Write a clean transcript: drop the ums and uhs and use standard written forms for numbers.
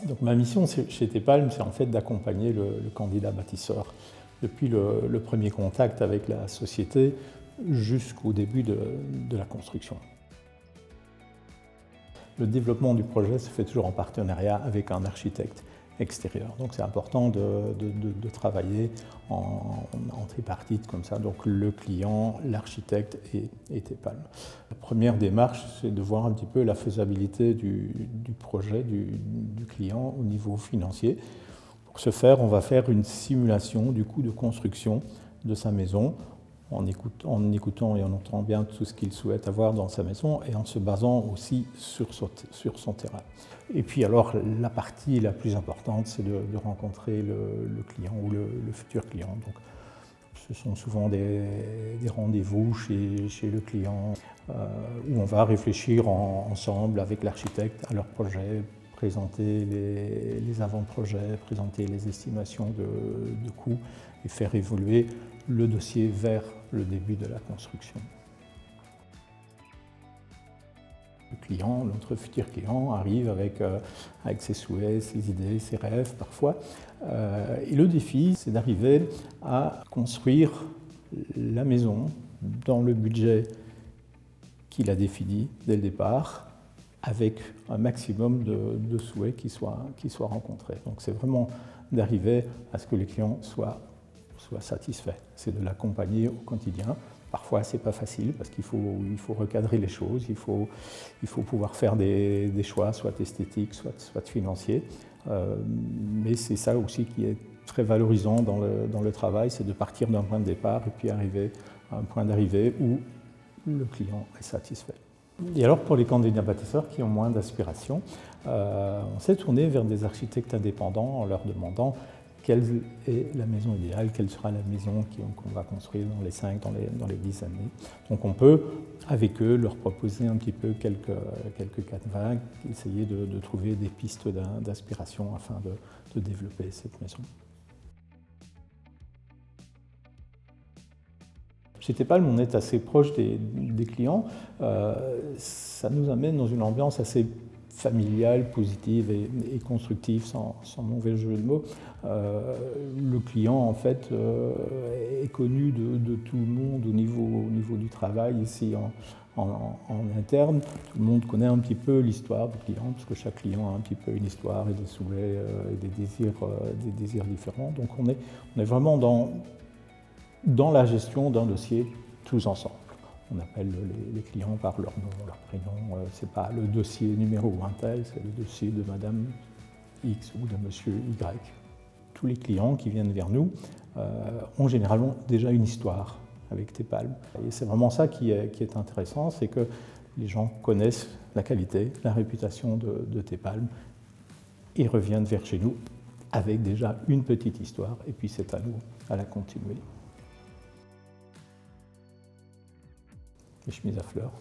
Donc ma mission chez Tepalm, c'est en fait d'accompagner le candidat bâtisseur depuis le premier contact avec la société jusqu'au début de la construction. Le développement du projet se fait toujours en partenariat avec un architecte extérieur. Donc c'est important de travailler en tripartite comme ça, donc le client, l'architecte et Tepalm. La première démarche, c'est de voir un petit peu la faisabilité du projet du client au niveau financier. Pour ce faire, on va faire une simulation du coût de construction de sa maison en écoutant et en entendant bien tout ce qu'il souhaite avoir dans sa maison et en se basant aussi sur son terrain. Et puis alors, la partie la plus importante, c'est de rencontrer le client ou le futur client. Donc, ce sont souvent des rendez-vous chez le client où on va réfléchir ensemble avec l'architecte à leur projet, présenter les avant-projets, présenter les estimations de coûts et faire évoluer le dossier vers le début de la construction. Le client, notre futur client, arrive avec ses souhaits, ses idées, ses rêves parfois. Et le défi, c'est d'arriver à construire la maison dans le budget qu'il a défini dès le départ, avec un maximum de souhaits qui soient rencontrés. Donc c'est vraiment d'arriver à ce que les clients soient satisfaits. C'est de l'accompagner au quotidien. Parfois, ce n'est pas facile parce qu'il faut recadrer les choses, il faut pouvoir faire des choix, soit esthétiques, soit financiers. Mais c'est ça aussi qui est très valorisant dans le travail, c'est de partir d'un point de départ et puis arriver à un point d'arrivée où le client est satisfait. Et alors pour les candidats bâtisseurs qui ont moins d'aspiration, on s'est tourné vers des architectes indépendants en leur demandant quelle est la maison idéale, quelle sera la maison qu'on va construire dans les 5, dans les 10 années. Donc on peut, avec eux, leur proposer un petit peu quelques canevas, essayer de trouver des pistes d'inspiration afin de développer cette maison. Chez Tepalm, on est assez proche des clients. Ça nous amène dans une ambiance assez familiale, positive et constructive, sans mauvais jeu de mots. Le client, en fait, est connu de tout le monde au niveau du travail, ici en interne. Tout le monde connaît un petit peu l'histoire du client, parce que chaque client a un petit peu une histoire et des souhaits et des désirs différents. Donc on est vraiment dans la gestion d'un dossier tous ensemble. On appelle les clients par leur nom, leur prénom. Ce n'est pas le dossier numéro 1 tel, c'est le dossier de Madame X ou de Monsieur Y. Tous les clients qui viennent vers nous ont généralement déjà une histoire avec Tepalm. Et c'est vraiment ça qui est intéressant, c'est que les gens connaissent la qualité, la réputation de Tepalm et reviennent vers chez nous avec déjà une petite histoire, et puis c'est à nous à la continuer. Les chemises à fleurs.